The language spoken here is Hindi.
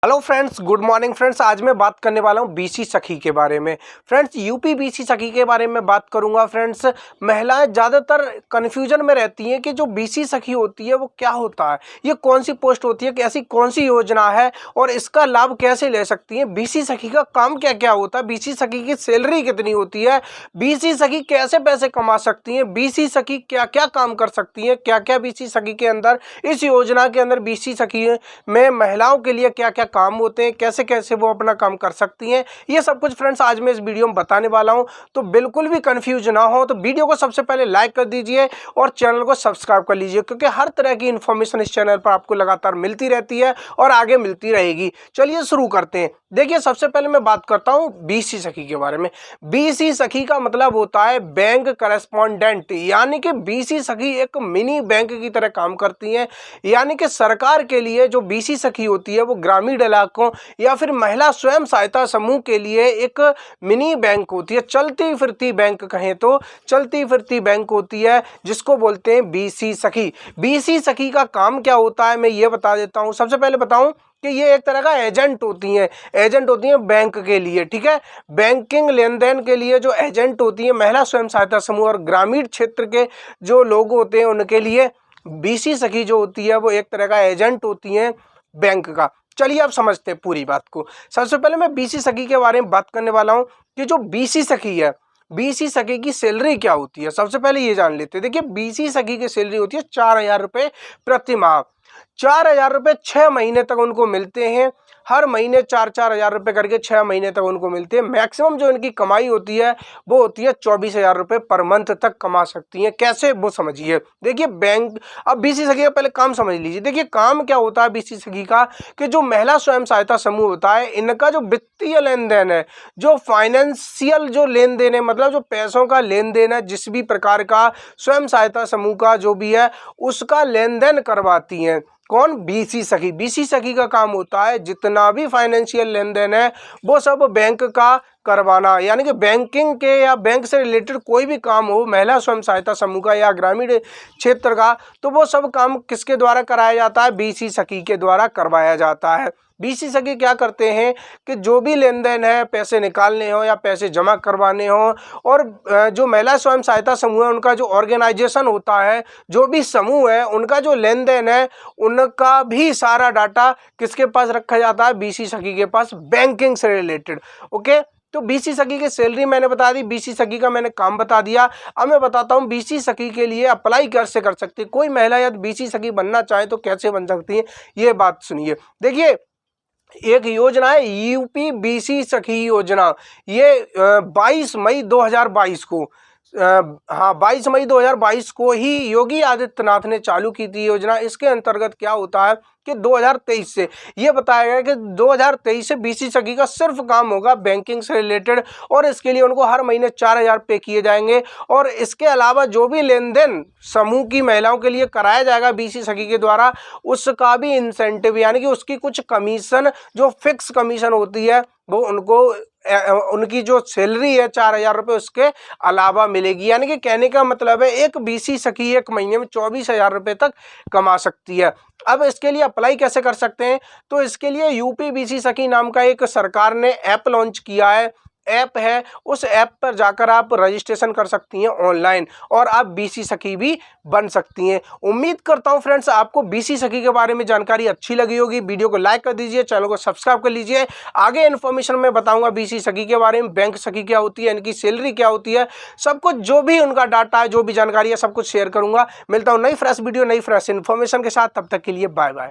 Hello friends, good morning friends. आज मैं बात करने वाला हूं बीसी सखी के बारे में। फ्रेंड्स, यूपी बीसी सखी के बारे में बात करूंगा। फ्रेंड्स, महिलाएं ज़्यादातर कन्फ्यूजन में रहती हैं कि जो बीसी सखी होती है वो क्या होता है, ये कौन सी पोस्ट होती है, ऐसी कौन सी योजना है और इसका लाभ कैसे ले सकती हैं, बीसी सखी का काम क्या क्या होता है, बीसी सखी की सैलरी कितनी होती है, बीसी सखी कैसे पैसे कमा सकती हैं, बीसी सखी क्या क्या काम कर सकती हैं, क्या क्या बीसी सखी के अंदर, इस योजना के अंदर बीसी सखी में महिलाओं के लिए क्या क्या काम होते हैं, कैसे कैसे वो अपना काम कर सकती हैं, ये सब कुछ फ्रेंड्स आज मैं इस वीडियो में बताने वाला हूं। तो बिल्कुल भी कंफ्यूज ना हो तो वीडियो को सबसे पहले लाइक कर दीजिए और चैनल को सब्सक्राइब कर लीजिए, क्योंकि हर तरह की इंफॉर्मेशन इस चैनल पर आपको लगातार मिलती रहती है और आगे मिलती रहेगी। चलिए शुरू करते हैं। देखिए, सबसे पहले मैं बात करता हूं बीसी सखी के बारे में। बीसी सखी का मतलब होता है बैंक करेस्पॉन्डेंट, यानी कि बीसी सखी एक मिनी बैंक की तरह काम करती हैं। यानी कि सरकार के लिए जो बीसी सखी होती है वो ग्रामीण इलाकों या फिर महिला स्वयं सहायता समूह के लिए एक मिनी बैंक होती है, चलती फिरती बैंक कहें तो चलती फिरती बैंक होती है, जिसको बोलते हैं बीसी सखी। बीसी सखी का काम क्या होता है मैं ये बता देता हूं। सबसे पहले बताऊं कि ये एक तरह का एजेंट होती हैं बैंक के लिए, ठीक है। बैंकिंग लेन देन के लिए जो एजेंट होती है महिला स्वयं सहायता समूह और ग्रामीण क्षेत्र के जो लोग होते हैं उनके लिए बीसी सखी जो होती है वो एक तरह का एजेंट होती है बैंक का। चलिए अब समझते हैं पूरी बात को। सबसे पहले मैं बीसी सखी के बारे में बात करने वाला हूं कि जो बीसी सखी है, बीसी सखी की सैलरी क्या होती है। सबसे पहले ये जान लेते हैं। देखिए, बीसी सखी की सैलरी होती है 4,000 रुपये प्रति माह। 4,000 रुपये 6 महीने तक उनको मिलते हैं। हर महीने 4-4 हज़ार रुपये करके 6 महीने तक उनको मिलते हैं। मैक्सिमम जो इनकी कमाई होती है वो होती है 24,000 रुपये पर मंथ तक कमा सकती हैं। कैसे, वो समझिए। देखिए, बैंक, अब बीसी सखी का पहले काम समझ लीजिए। देखिए, काम क्या होता है बीसी सखी का कि जो महिला स्वयं सहायता समूह होता है, इनका जो वित्तीय लेन देन है, जो फाइनेंशियल जो लेन देन है, मतलब जो पैसों का लेन देन है, जिस भी प्रकार का स्वयं सहायता समूह का जो भी है उसका लेन देन करवाती हैं। कौन? बीसी सखी। बीसी सखी का काम होता है जितना भी फाइनेंशियल लेन देन है वो सब बैंक का करवाना, यानी कि बैंकिंग के या बैंक से रिलेटेड कोई भी काम हो महिला स्वयं सहायता समूह का या ग्रामीण क्षेत्र का, तो वो सब काम किसके द्वारा कराया जाता है? बीसी सखी के द्वारा करवाया जाता है। बीसी सखी क्या करते हैं कि जो भी लेन देन है, पैसे निकालने हो या पैसे जमा करवाने हो, और जो महिला स्वयं सहायता समूह है उनका जो ऑर्गेनाइजेशन होता है, जो भी समूह है, उनका जो लेन देन है, उनका भी सारा डाटा किसके पास रखा जाता है? बीसी सखी के पास, बैंकिंग से रिलेटेड। ओके, तो बीसी सखी की सैलरी मैंने बता दी, बीसी सखी का मैंने काम बता दिया। अब मैं बताता हूँ बीसी सखी के लिए अप्लाई कैसे कर सकती है। कोई महिला यदि बीसी सखी बनना चाहे तो कैसे बन सकती है, ये बात सुनिए। देखिए, एक योजना है यूपी बीसी सखी योजना। ये 22 मई 2022 को 22 मई 2022 को ही योगी आदित्यनाथ ने चालू की थी योजना। इसके अंतर्गत क्या होता है कि 2023 से ये बताया गया कि 2023 से बीसी सखी का सिर्फ काम होगा बैंकिंग से रिलेटेड, और इसके लिए उनको हर महीने 4,000 पे किए जाएंगे। और इसके अलावा जो भी लेन देन समूह की महिलाओं के लिए कराया जाएगा बीसी सखी के द्वारा, उसका भी इंसेंटिव, यानी कि उसकी कुछ कमीशन, जो फिक्स कमीशन होती है, वो उनको उनकी जो सैलरी है 4,000 रुपये उसके अलावा मिलेगी। यानी कि कहने का मतलब है एक बीसी सखी एक महीने में 24,000 रुपये तक कमा सकती है। अब इसके लिए अप्लाई कैसे कर सकते हैं? तो इसके लिए यूपी बीसी सखी नाम का एक सरकार ने ऐप लॉन्च किया है। ऐप है, उस ऐप पर जाकर आप रजिस्ट्रेशन कर सकती हैं ऑनलाइन, और आप बीसी सखी भी बन सकती हैं। उम्मीद करता हूं फ्रेंड्स आपको बीसी सखी के बारे में जानकारी अच्छी लगी होगी। वीडियो को लाइक कर दीजिए, चैनल को सब्सक्राइब कर लीजिए। आगे इन्फॉर्मेशन में बताऊंगा बीसी सखी के बारे में, बैंक सखी क्या होती है, इनकी सैलरी क्या होती है, सब कुछ जो भी उनका डाटा है, जो भी जानकारी है, सब कुछ शेयर करूंगा। मिलता हूँ नई फ्रेश वीडियो, नई फ्रेश इन्फॉर्मेशन के साथ। तब तक के लिए बाय बाय।